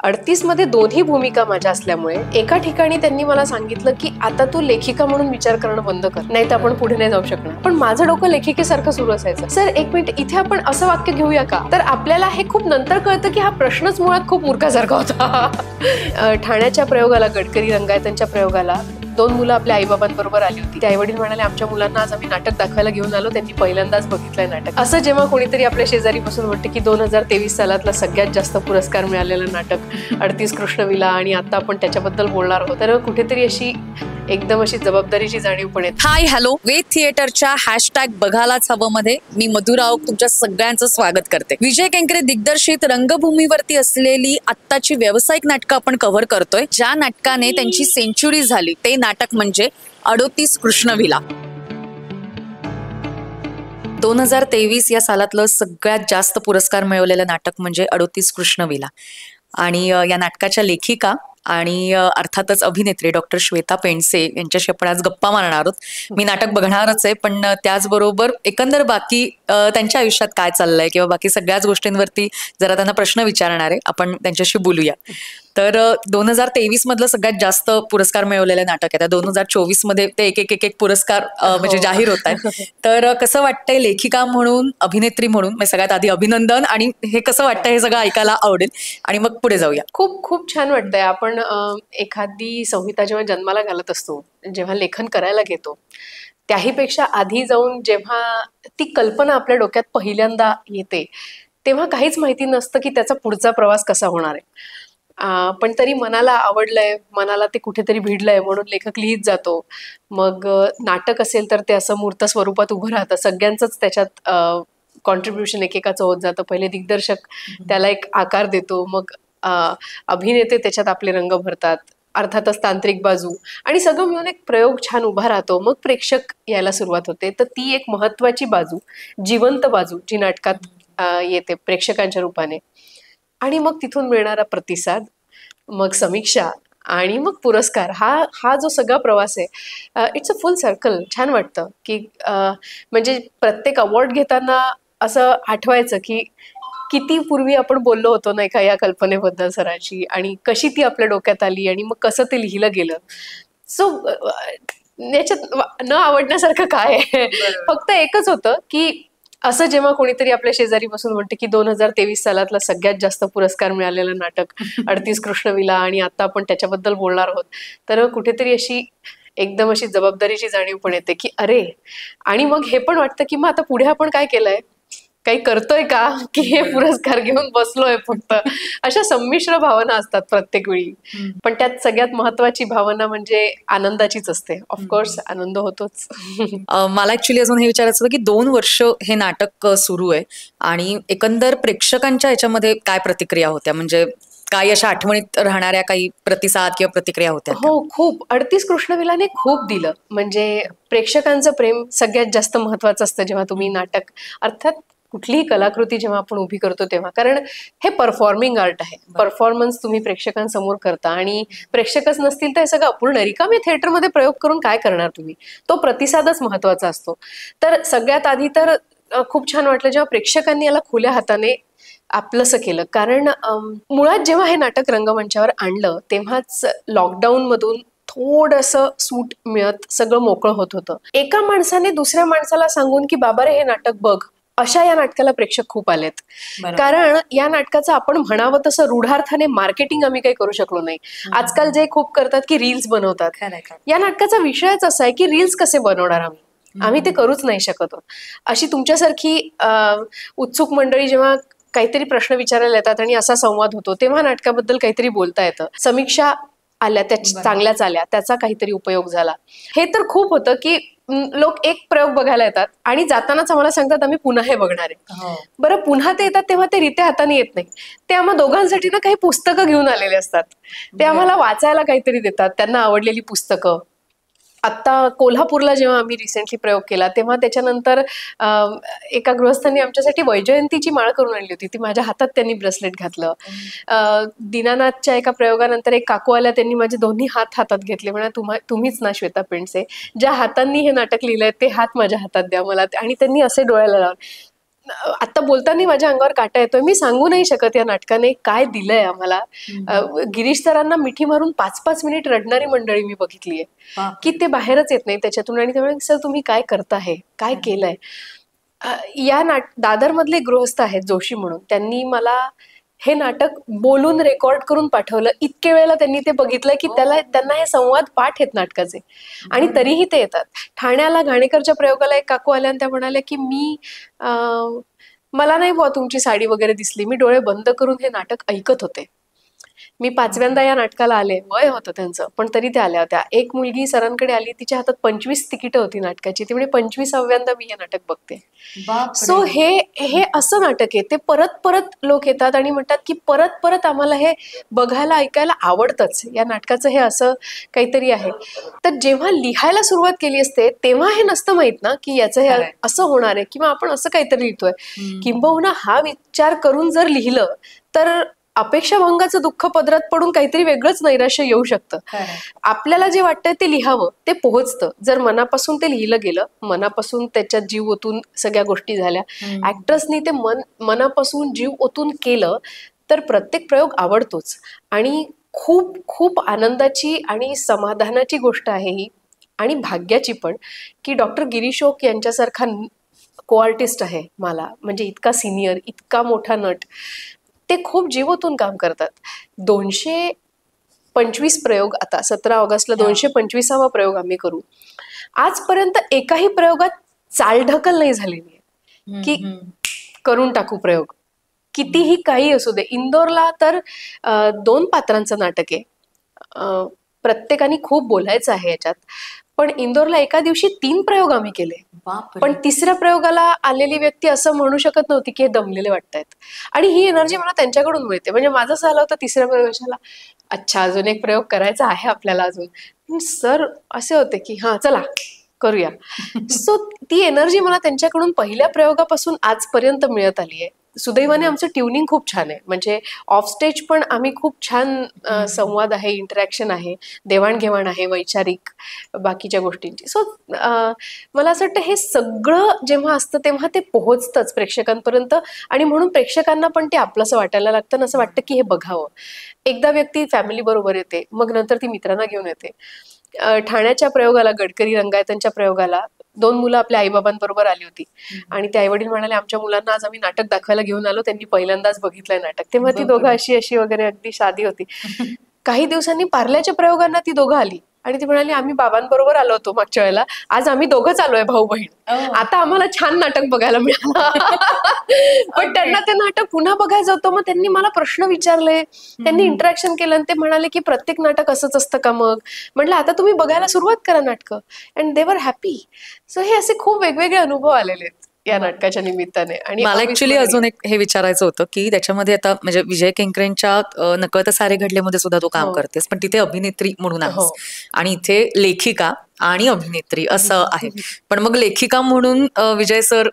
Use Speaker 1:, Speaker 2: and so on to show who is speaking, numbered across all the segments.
Speaker 1: 38 मध्ये दोन्ही भूमिका माझ्या असल्यामुळे एका ठिकाणी त्यांनी मला सांगितलं की आता तू लेखिका म्हणून विचार करणं बंद कर, नाही तर आपण पुढे नाही जाऊ शकणार. पण माझं डोकं लेखिकेसारखं सुरू असायचं. सर एक मिनिट, इथे आपण असं वाक्य घेऊया का? तर आपल्याला हे खूप नंतर कळतं की हा प्रश्नच मुळात खूप मूर्खासारखा होता. ठाण्याच्या प्रयोगाला, गडकरी रंगायतांच्या प्रयोगाला 2 मुलं आपल्या आईबाबांबरोबर आली होती. ते आईवडील म्हणाले आमच्या मुलांना आज आम्ही नाटक दाखवायला घेऊन आलो, त्यांनी पहिल्यांदाच बघितलंय नाटक. असं जेव्हा कोणीतरी आपल्या शेजारी बसून म्हणते की 2023 सालातला सगळ्यात जास्त पुरस्कार मिळालेलं नाटक 38 कृष्णविला आणि आता आपण त्याच्याबद्दल बोलणार आहोत, तर कुठेतरी अशी एकदम अशी जबाबदारीची जाणीव पण येते.
Speaker 2: हाय हॅलो, वेद थिएटरच्या हॅशटॅग बघायलाच हवं मध्ये मी मधु राऊत तुमच्या सगळ्यांचं स्वागत करते. विजय केंकरे दिग्दर्शित रंगभूमीवरती असलेली आत्ताची व्यावसायिक नाटकं आपण कव्हर करतोय. ज्या नाटकाने त्यांची सेंचुरी झाली ते नाटक म्हणजे 38 कृष्णविला. 2023 या सालातलं सगळ्यात जास्त पुरस्कार मिळवलेलं नाटक म्हणजे 38 कृष्णविला. आणि या नाटकाच्या लेखिका आणि अर्थातच अभिनेत्री डॉक्टर श्वेता पेंडसे यांच्याशी आपण आज गप्पा मारणार आहोत. मी नाटक बघणारच आहे, पण त्याचबरोबर एकंदर बाकी त्यांच्या आयुष्यात काय चाललंय किंवा बाकी सगळ्याच गोष्टींवरती जरा त्यांना प्रश्न विचारणार आहे. आपण त्यांच्याशी बोलूया. तर 2023 मधलं सगळ्यात जास्त पुरस्कार मिळवलेलं नाटक आहे. त्या 2024 मध्ये ते एक पुरस्कार म्हणजे जाहीर होत आहेत. तर कसं वाटतंय लेखिका म्हणून, अभिनेत्री म्हणून, म्हणजे सगळ्यात आधी अभिनंदन. आणि हे कसं वाटतंय हे सगळं ऐकायला आवडेल आणि मग पुढे जाऊया.
Speaker 1: खूप खूप छान वाटतंय. आपण एखादी संहिता जेव्हा जन्माला घालत असतो, जेव्हा लेखन करायला घेतो, त्याहीपेक्षा आधी जाऊन जेव्हा ती कल्पना आपल्या डोक्यात पहिल्यांदा येते तेव्हा काहीच माहिती नसतं की त्याचा पुढचा प्रवास कसा होणार आहे. पण तरी मनाला आवडलंय, मनाला ते कुठेतरी भिडलंय म्हणून लेखक लिहित जातो. मग नाटक असेल तर ते असं मूर्त स्वरूपात उभं राहतं. सगळ्यांचंच त्याच्यात कॉन्ट्रीब्युशन एकेकाचं होत जातं. पहिले दिग्दर्शक त्याला एक आकार देतो, मग अभिनेते त्याच्यात आपले रंग भरतात, अर्थातच तांत्रिक बाजू, आणि सगळं मिळून एक प्रयोग छान उभा राहतो. मग प्रेक्षक यायला सुरुवात होते. तर ती एक महत्वाची बाजू, जिवंत बाजू जी नाटकात येते प्रेक्षकांच्या रूपाने. आणि मग तिथून मिळणारा प्रतिसाद, मग समीक्षा आणि मग पुरस्कार, हा जो सगळा प्रवास आहे, इट्स अ फुल सर्कल. छान वाटतं की म्हणजे प्रत्येक अवॉर्ड घेताना असं आठवायचं की किती पूर्वी आपण बोललो होतो नाही का या कल्पनेबद्दल सरांची, आणि कशी ती आपल्या डोक्यात आली आणि मग कसं ते लिहिलं गेलं. सो याच्यात न आवडण्यासारखं काय आहे? फक्त एकच होतं की असं जेव्हा कोणीतरी आपल्या शेजारी बसून म्हणते की 2023 सालातला सगळ्यात जास्त पुरस्कार मिळालेलं नाटक 38 कृष्णविला आणि आता आपण त्याच्याबद्दल बोलणार आहोत, तर कुठेतरी अशी एकदम अशी जबाबदारीची जाणीव पण येते की अरे. आणि मग हे पण वाटतं की मग आता पुढे आपण काय केलंय, काही करतोय का, की हे पुरस्कार घेऊन बसलोय फक्त. अशा संमिश्र भावना असतात प्रत्येक वेळी. पण त्यात सगळ्यात महत्वाची भावना म्हणजे आनंदाचीच असते. ऑफकोर्स आनंद होतोच.
Speaker 2: मला ऍक्च्युली अजून हे विचारायचं होतं की 2 वर्ष हे नाटक सुरू आहे आणि एकंदर प्रेक्षकांच्या ह्याच्यामध्ये काय प्रतिक्रिया होत्या, म्हणजे काही अशा आठवणीत राहणाऱ्या काही प्रतिसाद किंवा प्रतिक्रिया होत्या?
Speaker 1: हो, खूप. 38 कृष्णविलाने खूप दिलं. म्हणजे प्रेक्षकांचं प्रेम सगळ्यात जास्त महत्वाचं असतं जेव्हा तुम्ही नाटक, अर्थात कुठलीही कलाकृती जेव्हा आपण उभी करतो तेव्हा. कारण हे परफॉर्मिंग आर्ट आहे. परफॉर्मन्स तुम्ही प्रेक्षकांसमोर करता आणि प्रेक्षकच नसतील तर हे सगळं अपूर्ण. रिकामी थिएटरमध्ये प्रयोग करून काय करणार तुम्ही? तो प्रतिसादच महत्वाचा असतो. तर सगळ्यात आधी तर खूप छान वाटलं जेव्हा प्रेक्षकांनी याला खुल्या हाताने आपलंसं केलं. कारण मुळात जेव्हा हे नाटक रंगमंचावर आणलं तेव्हाच लॉकडाऊन मधून थोडंसं सूट मिळत सगळं मोकळं होत होतं. एका माणसाने दुसऱ्या माणसाला सांगून की बाबा रे हे नाटक बघ, अशा या नाटकाला प्रेक्षक खूप आलेत. कारण या नाटकाचं आपण म्हणावं तसं रूढार्थाने मार्केटिंग आम्ही काही करू शकलो नाही. आजकाल जे खूप करतात की रील्स बनवतात, या नाटकाचा विषयच असा आहे की रील्स कसे बनवणार आम्ही ते करूच नाही शकत आहोत. अशी तुमच्यासारखी उत्सुक मंडळी जेव्हा काहीतरी प्रश्न विचारायला येतात आणि असा संवाद होतो तेव्हा नाटकाबद्दल काहीतरी बोलता येतं. समीक्षा आल्या, त्या चांगल्याच आल्या, त्याचा काहीतरी उपयोग झाला. हे तर खूप होतं की लोक एक प्रयोग बघायला येतात आणि जातानाच आम्हाला सांगतात आम्ही पुन्हा हे बघणार आहे. बरं, पुन्हा ते येतात तेव्हा ते रित्या हाताने येत नाही. ते आम्हा दोघांसाठी ना काही पुस्तकं घेऊन आलेले असतात. ते आम्हाला वाचायला काहीतरी देतात, त्यांना आवडलेली पुस्तकं. आत्ता कोल्हापूरला जेव्हा आम्ही रिसेंटली प्रयोग केला तेव्हा त्याच्यानंतर एका गृहस्थांनी आमच्यासाठी वैजयंतीची माळ करून आणली होती. ती माझ्या हातात त्यांनी ब्रेसलेट घातलं. दीनानाथच्या एका प्रयोगानंतर एक काकू आल्या, त्यांनी माझे दोन्ही हात हातात घेतले. म्हणा तुम्हीच ना श्वेता पेंडसे, ज्या हातांनी हे नाटक लिहिलंय ते हात माझ्या हातात द्या मला. आणि त्यांनी असे डोळ्याला लावले. आता बोलताना माझ्या अंगावर काटा येतोय. मी सांगू नाही शकत या नाटकाने काय दिलंय आम्हाला. गिरीश सरांना मिठी मारून 5-5 मिनिट रडणारी मंडळी मी बघितलीये, की ते बाहेरच येत नाही त्याच्यातून. आणि त्यामुळे सर तुम्ही काय करताय, काय केलंय. या दादर मधले गृहस्थ आहेत जोशी म्हणून, त्यांनी मला हे नाटक बोलून रेकॉर्ड करून पाठवलं. इतके वेळेला त्यांनी ते बघितलं की त्यांना हे संवाद पाठ आहेत नाटकाचे, आणि तरीही ते येतात. ठाण्याला घाणेकरच्या प्रयोगाला एक काकू आल्या आणि त्या म्हणाल्या की मला नाही बुवा तुमची साडी वगैरे दिसली, मी डोळे बंद करून हे नाटक ऐकत होते. मी 5व्यांदा या नाटकाला आले, वय होतं त्यांचं, पण तरी त्या आल्या होत्या. एक मुलगी सरांकडे आली, तिच्या हातात 25 तिकीटं होती नाटकाची. ती म्हणजे 25व्यांदा मी हे नाटक बघते. सो हे असं नाटक आहे, ते परत परत लोक येतात आणि म्हणतात की परत परत आम्हाला हे बघायला ऐकायला आवडतंच. या नाटकाचं हे असं काहीतरी आहे. तर जेव्हा लिहायला सुरुवात केली असते तेव्हा हे नसतं माहित ना की याचं हे असं होणार आहे किंवा आपण असं काहीतरी लिहितोय. किंबहुना हा विचार करून जर लिहिलं तर अपेक्षाभंगाचं दुःख पदरात पडून काहीतरी वेगळंच नैराश्य येऊ शकतं. आपल्याला जे वाटतंय ते लिहावं, ते पोहोचतं जर मनापासून ते लिहिलं गेलं, मनापासून त्याच्यात जीव ओतून सगळ्या गोष्टी झाल्या, ऍक्टर्सनी ते मनापासून जीव ओतून केलं तर प्रत्येक प्रयोग आवडतोच. आणि खूप खूप आनंदाची आणि समाधानाची गोष्ट आहे ही, आणि भाग्याची पण, की डॉक्टर गिरीश ओक यांच्यासारखा को आर्टिस्ट आहे मला, म्हणजे इतका सिनियर, इतका मोठा नट. ते खूप जीवातून काम करतात. 225 प्रयोग, आता 17 ऑगस्टला 225वा प्रयोग आम्ही करू. आजपर्यंत एकाही प्रयोगात चालढकल नाही झालेली आहे की करून टाकू प्रयोग, कितीही काही असू दे. इंदोरला तर 2 पात्रांचं नाटक आहे, प्रत्येकाने खूप बोलायचं आहे याच्यात, पण इंदोरला एका दिवशी 3 प्रयोग आम्ही केले. पण 3ऱ्या प्रयोगाला आलेली व्यक्ती असं म्हणू शकत नव्हती की हे दमलेले वाटतायत. आणि ही एनर्जी मला त्यांच्याकडून मिळते. म्हणजे माझं असं आलं होतं 3ऱ्या प्रयोगाला, अच्छा अजून एक प्रयोग करायचा आहे आपल्याला अजून. सर असे होते की हा चला करूया. सो ती एनर्जी मला त्यांच्याकडून पहिल्या प्रयोगापासून आजपर्यंत मिळत आली आहे. सुदैवाने आमचं ट्युनिंग खूप छान आहे, म्हणजे ऑफ स्टेज पण आम्ही खूप छान संवाद आहे, इंटरॅक्शन आहे, देवाणघेवाण आहे वैचारिक बाकीच्या गोष्टींची. सो मला असं वाटतं हे सगळं जेव्हा असतं तेव्हा ते पोहोचतंच प्रेक्षकांपर्यंत, आणि म्हणून प्रेक्षकांना पण ते आपलंसं वाटायला लागतं, असं वाटतं की हे बघावं. एकदा व्यक्ती फॅमिली बरोबर येते, मग नंतर ती मित्रांना घेऊन येते. ठाण्याच्या प्रयोगाला, गडकरी रंगायतांच्या प्रयोगाला 2 मुलं आपल्या आईबाबांबरोबर आली होती, आणि ते आईवडील म्हणाले आमच्या मुलांना आज आम्ही नाटक दाखवायला घेऊन आलो, त्यांनी पहिल्यांदाच बघितलंय नाटक. तेव्हा ती दोघं अशी अशी वगैरे अगदी साधी होती. काही दिवसांनी पार्ल्याच्या प्रयोगांना ती दोघं आली आणि ती म्हणाली आम्ही बाबांबरोबर आलो होतो मागच्या वेळेला, आज आम्ही दोघंच आलोय भाऊ बहीण, आता आम्हाला छान नाटक बघायला मिळालं. पण त्यांना ते नाटक पुन्हा बघायचं होतं. मग त्यांनी मला प्रश्न विचारले, त्यांनी इंटरॅक्शन केलं, आणि ते म्हणाले की प्रत्येक नाटक असंच असतं का? मग म्हटलं आता तुम्ही बघायला सुरुवात करा नाटकं. अँड दे वर हॅपी. सो हे असे खूप वेगवेगळे अनुभव आलेले आहेत या नाटकाच्या निमित्ताने. आणि
Speaker 2: मला ऍक्च्युली अजून एक हे विचारायचं होतं की त्याच्यामध्ये आता म्हणजे विजय केंकरेंच्या नकळत सारे घडले मध्ये सुद्धा तू काम करतेस, पण तिथे अभिनेत्री म्हणून आहेस आणि इथे लेखिका आणि अभिनेत्री असं आहे. पण मग लेखिका म्हणून विजय सर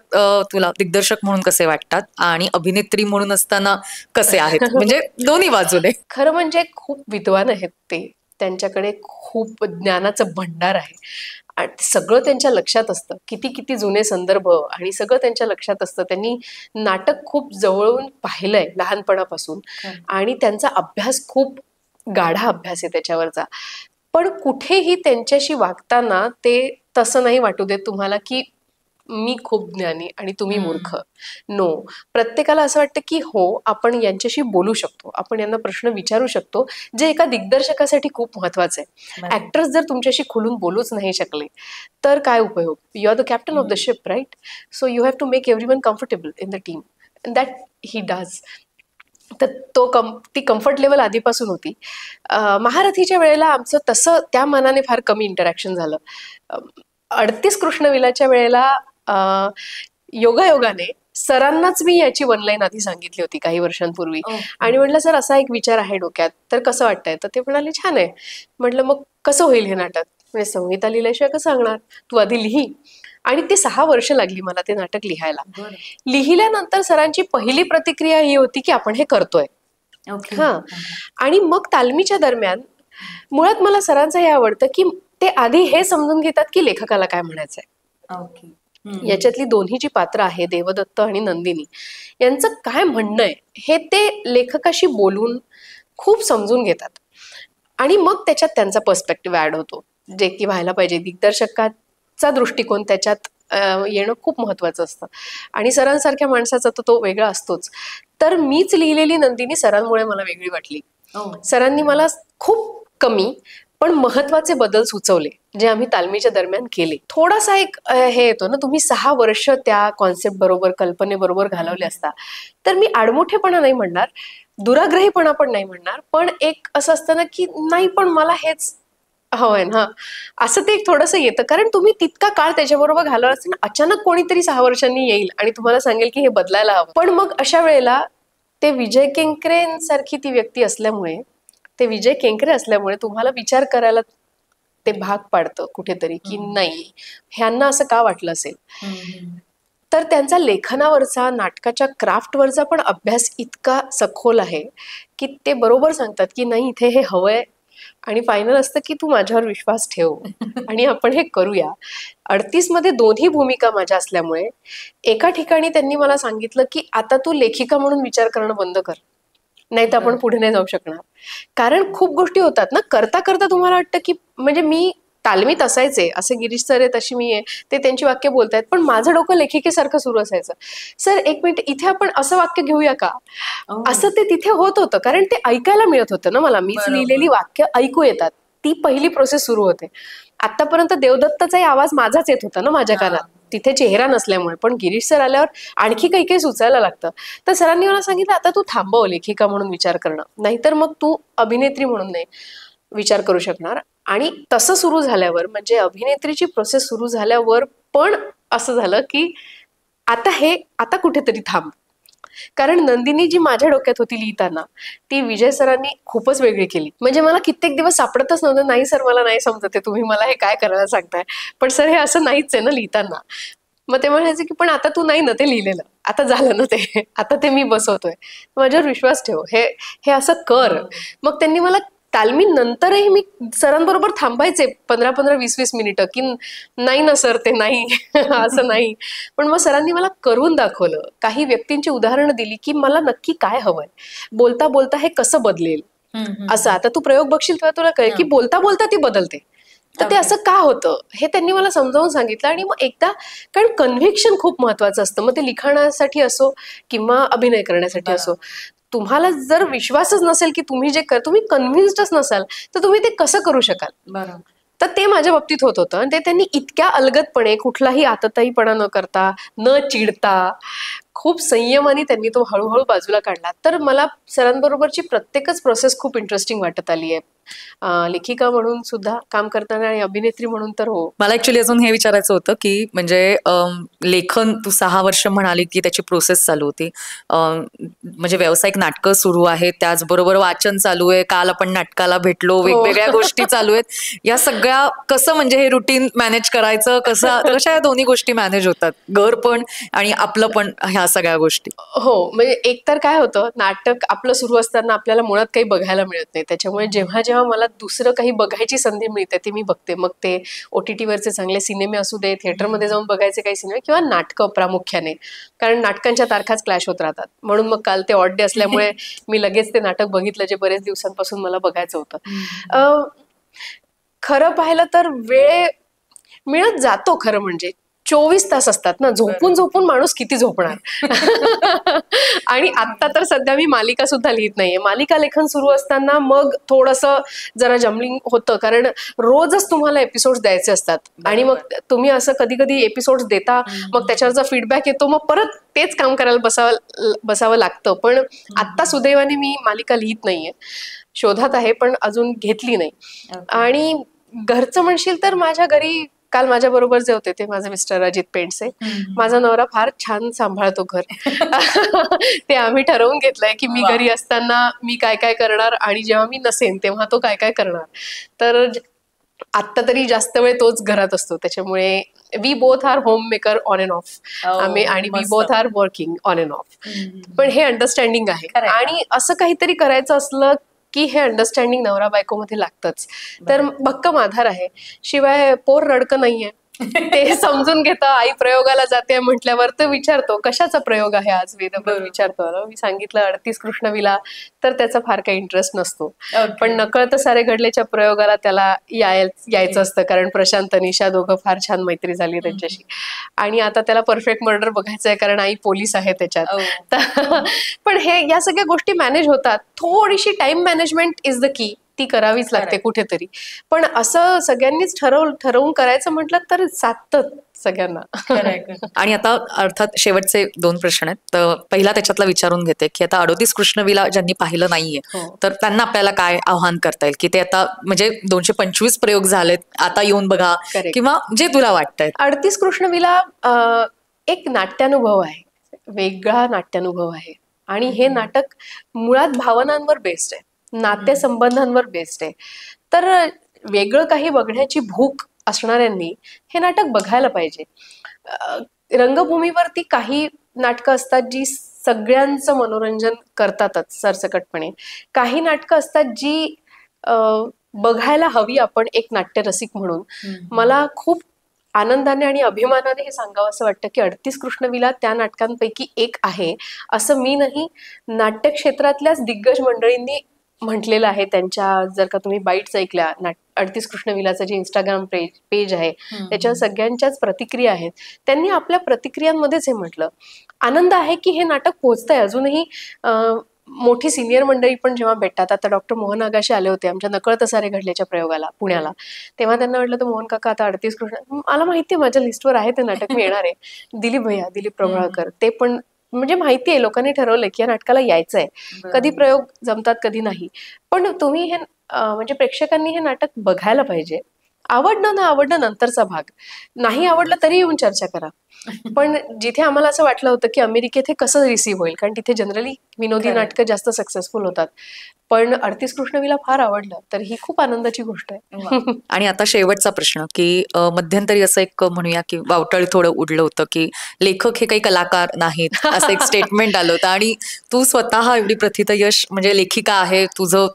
Speaker 2: तुला दिग्दर्शक म्हणून कसे वाटतात आणि अभिनेत्री म्हणून असताना कसे आहेत, म्हणजे दोन्ही बाजूने?
Speaker 1: खरं म्हणजे खूप विद्वान आहेत ते, त्यांच्याकडे खूप ज्ञानाचं भंडार आहे, आणि सगळं त्यांच्या लक्षात असतं, किती किती जुने संदर्भ आणि सगळं त्यांच्या लक्षात असतं. त्यांनी नाटक खूप जवळून पाहिलंय लहानपणापासून, आणि त्यांचा अभ्यास खूप गाढा अभ्यास आहे त्याच्यावरचा. पण कुठेही त्यांच्याशी वागताना ते तसं नाही वाटू देत तुम्हाला की मी खूप ज्ञानी आणि तुम्ही मूर्ख. नो, प्रत्येकाला असं वाटतं की हो आपण यांच्याशी बोलू शकतो, आपण यांना प्रश्न विचारू शकतो, जे एका दिग्दर्शकासाठी खूप महत्वाचं आहे. ऍक्टर्स जर तुमच्याशी खुलून बोलूच नाही शकले तर काय उपयोग? You are the captain of the ship, right? So you have to make everyone comfortable in the team, that he does. तर ती कम्फर्ट लेवल आधीपासून होती. महारथीच्या वेळेला आमचं तसं त्या मानाने फार कमी इंटरॅक्शन झालं. 38 कृष्णविलाच्या वेळेला योगायोगाने सरांनाच मी याची वनलाईन आधी सांगितली होती काही वर्षांपूर्वी, आणि म्हटलं सर असा एक विचार आहे डोक्यात, तर कसं वाटतंय? तर ते म्हणाले छान आहे. म्हटलं मग कसं होईल हे नाटक? म्हणजे संहिता लिहिल्याशिवाय कसं सांगणार, तू आधी लिही. आणि ती 6 वर्ष लागली मला ते नाटक लिहायला. लिहिल्यानंतर सरांची पहिली प्रतिक्रिया ही होती की आपण हे करतोय. आणि मग तालमीच्या दरम्यान मुळात मला सरांचं हे आवडतं की ते आधी हे समजून घेतात की लेखकाला काय म्हणायचंय. याच्यातली दोन्ही जी पात्र आहे, देवदत्त आणि नंदिनी, यांचं काय म्हणणं आहे हे ते लेखकाशी बोलून खूप समजून घेतात आणि मग त्याच्यात त्यांचा पर्स्पेक्टिव्ह ऍड होतो, जे की व्हायला पाहिजे. दिग्दर्शकाचा दृष्टिकोन त्याच्यात येणं खूप महत्वाचं असतं आणि सरांसारख्या माणसाचा तो वेगळा असतोच. तर मीच लिहिलेली नंदिनी सरांमुळे मला वेगळी वाटली. सरांनी मला खूप कमी पण महत्वाचे बदल सुचवले, जे आम्ही तालमीच्या दरम्यान केले. थोडासा एक हे येतो ना, तुम्ही 6 वर्ष त्या कॉन्सेप्ट बरोबर, कल्पनेबरोबर घालवले असता, तर मी आडमुठेपणा नाही म्हणणार, दुराग्रहीपणा पण नाही म्हणणार, पण एक असं असतं ना की नाही पण मला हेच हवंय ना, असं ते एक थोडंसं येतं. कारण तुम्ही तितका काळ त्याच्याबरोबर घालवला असता ना, अचानक कोणीतरी 6 वर्षांनी येईल आणि तुम्हाला सांगेल की हे बदलायला हवं. पण मग अशा वेळेला ते विजय केंकरेंसारखी ती व्यक्ती असल्यामुळे, ते विजय केंकरे असल्यामुळे तुम्हाला विचार करायला ते भाग पाडतं कुठेतरी, की नाही ह्यांना असं का वाटलं असेल. तर त्यांचा लेखनावरचा, नाटकाच्या क्राफ्टवरचा पण अभ्यास इतका सखोल आहे की ते बरोबर सांगतात की नाही इथे हे हवंय आणि फायनल असतं की तू माझ्यावर विश्वास ठेव आणि आपण हे करूया. 38 मध्ये दोन्ही भूमिका माझ्या असल्यामुळे एका ठिकाणी त्यांनी मला सांगितलं की आता तू लेखिका म्हणून विचार करणं बंद कर, नाही तर आपण पुढे नाही जाऊ शकणार. कारण खूप गोष्टी होतात ना, करता करता तुम्हाला वाटतं की म्हणजे मी तालमीत असायचे, असे गिरीश सर आहे तशी मी आहे, ते त्यांची वाक्य बोलतायत, पण माझं डोकं लेखिकेसारखं सुरू असायचं. सर एक मिनिट, इथे आपण असं वाक्य घेऊया का, असं ते तिथे होत होतं. कारण ते ऐकायला मिळत होतं ना मला, मीच लिहिलेली वाक्य ऐकू येतात, ती पहिली प्रोसेस सुरू होते. आतापर्यंत देवदत्तचाही आवाज माझाच येत होता ना माझ्या कानात, तिथे चेहरा नसल्यामुळे. पण गिरीश सर आल्यावर आणखी काही काही सुचायला लागतं. तर सरांनी मला सांगितलं आता तू थांबव लेखिका म्हणून विचार करणं, नाहीतर मग तू अभिनेत्री म्हणून नाही विचार करू शकणार. आणि तसं सुरू झाल्यावर, म्हणजे अभिनेत्रीची प्रोसेस सुरू झाल्यावर पण असं झालं की आता कुठेतरी थांब. कारण नंदिनी जी माझ्या डोक्यात होती लिहिताना, ती विजय सरांनी खूपच वेगळी केली. म्हणजे मला कित्येक दिवस सापडतच नव्हतं, नाही सर मला नाही समजत, तुम्ही मला हे काय करायला सांगताय, पण सर हे असं नाहीच आहे ना लिहिताना. मग ते म्हणायचे की पण आता तू नाही ना ते लिहिलेलं, आता झालं ना ते, आता ते मी बसवतोय, माझ्यावर विश्वास ठेव, हे असं कर. मग त्यांनी मला तालमी नंतरही मी सरांबरोबर थांबायचे 15-15-20-20 मिनिटं की नाही ना सर ते नाही असं नाही. पण मग सरांनी मला करून दाखवलं, काही व्यक्तींची उदाहरणं दिली की मला नक्की काय हवंय, बोलता बोलता हे कसं बदलेल. असं आता तू प्रयोग बघशील तेव्हा तुला कळेल की बोलता बोलता ती बदलते. तर ते असं का होतं हे त्यांनी मला समजावून सांगितलं. आणि मग एकदा, कारण कन्व्हिक्शन खूप महत्वाचं असतं, मग ते लिखाणासाठी असो किंवा अभिनय करण्यासाठी असो. तुम्हाला जर विश्वासच नसेल की तुम्ही जे तुम्ही कन्व्हिन्स्डच नसाल तर तुम्ही ते कसं करू शकाल. तर ते माझ्या बाबतीत होत होतं. आणि ते त्यांनी इतक्या अलगदपणे, कुठलाही आतताईपणा न करता, न चिडता, खूप संयमाने त्यांनी तो हळूहळू बाजूला काढला. तर मला सरांबरोबरची प्रत्येकच प्रोसेस खूप इंटरेस्टिंग वाटत आली आहे, लेखिका म्हणून सुद्धा काम करताना आणि अभिनेत्री म्हणून तर हो.
Speaker 2: मला ऍक्च्युली अजून हे विचारायचं होतं की म्हणजे लेखन तू 6 वर्ष म्हणाली की त्याची प्रोसेस चालू होती, म्हणजे व्यावसायिक नाटकं सुरू आहेत, त्याचबरोबर वाचन चालू आहे, काल आपण नाटकाला भेटलो, वेगवेगळ्या गोष्टी चालू आहेत, या सगळ्या कसं म्हणजे हे रुटीन मॅनेज करायचं, कशा या दोन्ही गोष्टी मॅनेज होतात, घर पण आणि आपलं पण, ह्या सगळ्या गोष्टी.
Speaker 1: हो, म्हणजे एकतर काय होतं, नाटक आपलं सुरू असताना आपल्याला मुळात काही बघायला मिळत नाही, त्याच्यामुळे जेव्हा जेव्हा मला दुसरं काही बघायची संधी मिळते ते मी बघते. मग ते OTT वरचे चांगले सिनेमे असू दे, थिएटरमध्ये जाऊन बघायचे काही सिनेमे, किंवा नाटकं प्रामुख्याने, कारण नाटकांच्या तारखाच क्लॅश होत राहतात. म्हणून मग काल ते ऑड डे असल्यामुळे मी लगेच ते नाटक बघितलं जे बरेच दिवसांपासून मला बघायचं होतं. खरं पाहिलं तर वेळ मिळत जातो, खरं म्हणजे 24 तास असतात ना, झोपून झोपून माणूस किती झोपणार. आणि आता तर सध्या मी मालिका सुद्धा लिहित नाहीये. मालिका लेखन सुरू असताना मग थोडंसं जरा जमलिंग होतं, कारण रोजच तुम्हाला एपिसोड्स द्यायचे असतात आणि मग तुम्ही असं कधी कधी एपिसोड्स देता, मग त्याच्यावरचा फीडबॅक येतो, मग परत तेच काम करायला बसावं लागतं. पण आता सुदैवाने मी मालिका लिहित नाहीये, शोधात आहे पण अजून घेतली नाही. आणि घरचं म्हणशील तर माझ्या घरी काल माझ्या बरोबर जे होते ते माझे मिस्टर अजित पेंडसे. माझा नवरा फार छान सांभाळतो घर. ते आम्ही ठरवून घेतलंय की मी घरी असताना मी काय काय करणार आणि जेव्हा मी नसेन तेव्हा तो काय काय करणार. तर आत्ता तरी जास्त वेळ तोच घरात असतो, त्याच्यामुळे we both are homemaker on and off. आम्ही आणि we both are working on and off. पण हे अंडरस्टँडिंग आहे. आणि असं काहीतरी करायचं असलं की हे अंडरस्टँडिंग नवरा बायको मध्ये लागतंच. तर भक्कम आधार आहे. शिवाय पोर रडकं नाहीये, ते समजून घेतं. आई प्रयोगाला जाते म्हटल्यावर तो विचारतो कशाचा प्रयोग आहे आज, वेदभर विचारतो ना. मी सांगितलं 38 कृष्णविला, तर त्याचा फार काही इंटरेस्ट नसतो. पण नकळत सारे घडलेच्या प्रयोगाला त्याला यायचं असतं, कारण प्रशांत निशा दोघं फार छान मैत्री झाली त्यांच्याशी. आणि आता त्याला परफेक्ट मर्डर बघायचं आहे, कारण आई पोलीस आहे त्याच्यात. पण हे या सगळ्या गोष्टी मॅनेज होतात. थोडीशी time management is the key, ती करावीच लागते कुठेतरी. पण असं सगळ्यांनीच ठरवून करायचं म्हटलं तर साधतं सगळ्यांना.
Speaker 2: आणि आता अर्थात शेवटचे 2 प्रश्न आहेत. तर पहिला त्याच्यातला विचारून घेते की आता 38 कृष्णविला ज्यांनी पाहिलं नाहीये, तर त्यांना आपल्याला काय आव्हान करता येईल, की ते आता म्हणजे 225 प्रयोग झालेत, आता येऊन बघा, किंवा जे तुला वाटतंय.
Speaker 1: 38 कृष्णविला एक नाट्यानुभव आहे, वेगळा नाट्यानुभव आहे. आणि हे नाटक मुळात भावनांवर बेस्ड आहे, नातेसंबंधांवर बेस्ड आहे. तर वेगळं काही बघण्याची भूक असणाऱ्यांनी हे नाटक बघायला पाहिजे. रंगभूमीवरती काही नाटकं असतात जी सगळ्यांचं मनोरंजन करतातच सरसकटपणे. काही नाटकं असतात जी बघायला हवी आपण एक नाट्यरसिक म्हणून. मला खूप आनंदाने आणि अभिमानाने हे सांगावं असं वाटतं की 38 कृष्णविला त्या नाटकांपैकी एक आहे, असं मी नाही, नाट्य क्षेत्रातल्याच दिग्गज मंडळींनी म्हटलेलं आहे. त्यांच्या जर का तुम्ही बाईट्स ऐकल्या, 38 कृष्णविलाचं जे इंस्टाग्राम पेज आहे त्याच्यावर सगळ्यांच्याच प्रतिक्रिया आहेत. त्यांनी आपल्या प्रतिक्रियांमध्येच हे म्हटलं. आनंद आहे की हे नाटक पोहोचतंय अजूनही. मोठी सिनियर मंडळी पण जेव्हा भेटतात, आता डॉक्टर मोहन आगाशे आले होते आमच्या नकळत सारे घडल्याच्या प्रयोगाला पुण्याला, तेव्हा त्यांना म्हटलं तर मोहन काका आता 38 कृष्ण, मला माहितीये माझ्या लिस्टवर आहे ते नाटक, मी येणार आहे. दिलीप प्रभाळकर, ते पण म्हणजे माहितीये, लोकांनी ठरवलंय की या नाटकाला यायचंय. कधी प्रयोग जमतात कधी नाही, पण तुम्ही हे म्हणजे प्रेक्षकांनी हे नाटक बघायला पाहिजे. आवडणं ना आवडणं नंतरचा भाग, नाही आवडलं तरी येऊन चर्चा करा. पण जिथे आम्हाला असं वाटलं होतं की अमेरिकेत हे कसं रिसीव्ह होईल, कारण तिथे जनरली विनोदी नाटकं जास्त सक्सेसफुल होतात, पण 38 कृष्णविला फार आवडलं, तर ही खूप आनंदाची गोष्ट आहे.
Speaker 2: आणि आता शेवटचा प्रश्न, की मध्यंतरी असं एक म्हणूया की वावटळ थोडं उडलं होतं की लेखक हे काही कलाकार नाहीत, असं एक स्टेटमेंट आलं होतं. आणि तू स्वतः एवढी प्रथितयश म्हणजे लेखिका आहे, तुझं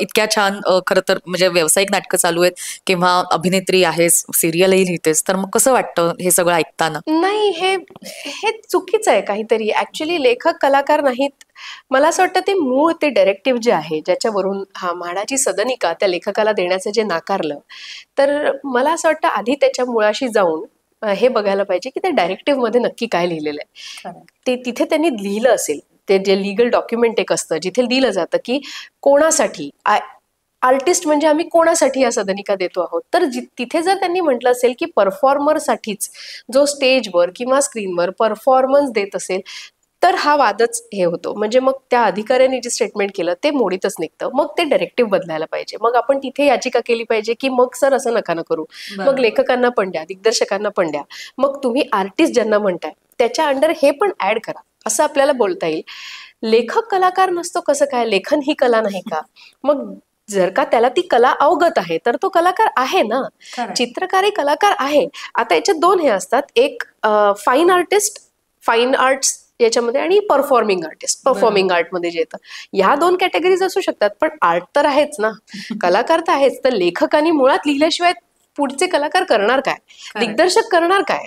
Speaker 2: इतक्या छान खरं तर म्हणजे व्यावसायिक नाटकं चालू आहेत, किंवा अभिनेत्री आहेस, सिरियलही लिहितेस, तर मग कसं वाटतं हे सगळं ऐकताना?
Speaker 1: नाही, हे चुकीचं आहे काहीतरी. ऍक्च्युली लेखक कलाकार नाहीत. मला असं वाटतं ते मूळ ते डायरेक्टिव्ह जे आहे, ज्याच्यावरून म्हाडाची सदनिका त्या लेखकाला देण्याचं जे नाकारलं, तर मला असं वाटतं आधी त्याच्या मुळाशी जाऊन हे बघायला पाहिजे की त्या डायरेक्टिव्ह मध्ये नक्की काय लिहिलेलं आहे. ते तिथे त्यांनी लिहिलं असेल, ते जे लिगल डॉक्युमेंट एक असतं जिथे लिहिलं जातं की कोणासाठी आर्टिस्ट म्हणजे आम्ही कोणासाठी या सदनिका देतो आहोत, तर तिथे जर त्यांनी म्हटलं असेल की परफॉर्मरसाठीच, जो स्टेजवर किंवा स्क्रीनवर परफॉर्मन्स देत असेल, तर हा वादच हे होतो. म्हणजे मग त्या अधिकाऱ्यांनी जे स्टेटमेंट केलं ते मोडीतच निघतं. मग ते डायरेक्टिव्ह बदलायला पाहिजे. मग आपण तिथे याचिका केली पाहिजे की मग सर असं नका ना करू. मग लेखकांना पण द्या, दिग्दर्शकांना पण द्या. मग तुम्ही आर्टिस्ट ज्यांना म्हणताय त्याच्या अंडर हे पण ऍड करा, असं आपल्याला बोलता येईल. लेखक कलाकार नसतो कसं काय? लेखन ही कला नाही का? मग जर का त्याला ती कला अवगत आहे तर तो कलाकार आहे ना. चित्रकारी कलाकार आहे. आता याच्यात 2 हे असतात, एक फाईन आर्टिस्ट, फाईन आर्ट्स याच्यामध्ये, आणि परफॉर्मिंग आर्टिस्ट, परफॉर्मिंग आर्ट मध्ये जे येतं. ह्या 2 कॅटेगरीज असू शकतात, पण आर्ट तर आहेच ना, कलाकार तर आहेच. तर लेखकांनी मुळात लिहिल्याशिवाय पुढचे कलाकार करणार काय, दिग्दर्शक करणार काय?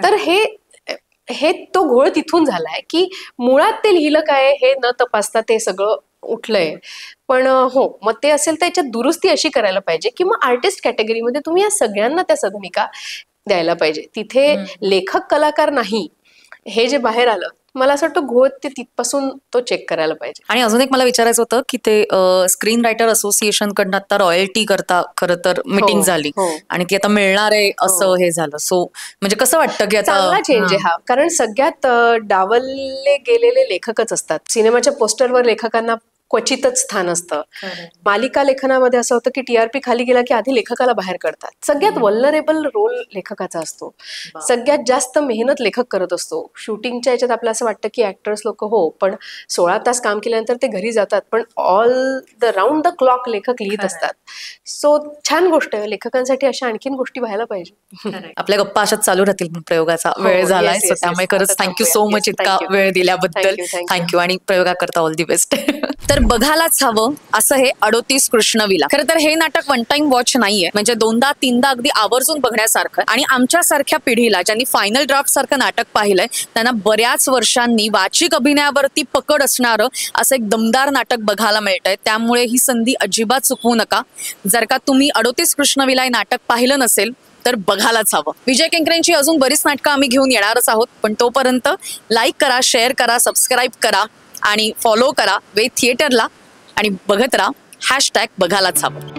Speaker 1: तर हे तो घोळ तिथून झालाय की मुळात ते लिहिलं काय हे न तपासता ते सगळं उठलंय. पण हो, मग ते असेल तर याच्यात दुरुस्ती अशी करायला पाहिजे की मग आर्टिस्ट कॅटेगरीमध्ये तुम्ही या सगळ्यांना त्या सदनिका द्यायला पाहिजे. तिथे लेखक कलाकार नाही हे जे बाहेर आलं, मला असं वाटतं घोळ ते तिथपासून तो चेक करायला पाहिजे.
Speaker 2: आणि अजून एक मला विचारायचं होतं की ते स्क्रीन रायटर असोसिएशन कडनं आता रॉयल्टी करता खरं तर मीटिंग झाली, आणि ती आता मिळणार आहे असं हे झालं. सो म्हणजे कसं वाटतं की आता
Speaker 1: चांगला चेंज आहे हा, कारण सगळ्यात डावलले गेलेले लेखकच असतात. सिनेमाच्या पोस्टरवर लेखकांना क्वचितच स्थान असतं. मालिका लेखनामध्ये असं होतं की टीआरपी खाली गेला की आधी लेखकाला बाहेर काढतात. सगळ्यात वल्नरेबल रोल लेखकाचा असतो, सगळ्यात जास्त मेहनत लेखक करत असतो. शूटिंगच्या याच्यात आपल्याला असं वाटतं की ऍक्टर्स लोक हो, पण 16 तास काम केल्यानंतर ते घरी जातात, पण all the round the clock लेखक लिहित असतात. सो छान गोष्ट आहे, लेखकांसाठी अशा आणखीन गोष्टी व्हायला पाहिजे.
Speaker 2: आपल्या गप्पा अशाच चालू राहतील. प्रयोगाचा वेळ झालाय, सो त्यामुळे खरंच थँक्यू सो मच इतका वेळ दिल्याबद्दल. थँक्यू, आणि प्रयोगा करता ऑल दी बेस्ट. तर तर बघायलाच हवं असं हे 38 कृष्णविला. खरं तर हे नाटक वन टाइम वॉच नाहीये, म्हणजे दोनदा तीनदा अगदी आवर्जून बघण्यासारखं. आणि आमच्या सारख्या पिढीला ज्यांनी फायनल ड्राफ्ट सारखं नाटक पाहिलंय त्यांना बऱ्याच वर्षांनी वाचिक अभिनयावरती पकड असणारं असं एक दमदार नाटक बघायला मिळतंय. त्यामुळे ही संधी अजिबात चुकवू नका. जर का तुम्ही 38 कृष्णविला हे नाटक पाहिलं नसेल तर बघायलाच हवं. विजय केंकरेंची अजून बरीच नाटकं आम्ही घेऊन येणारच आहोत, पण तोपर्यंत लाईक करा, शेअर करा, सबस्क्राईब करा आणि फॉलो करा वे थिएटरला आणि बघत राहा #बघायलाच हवं.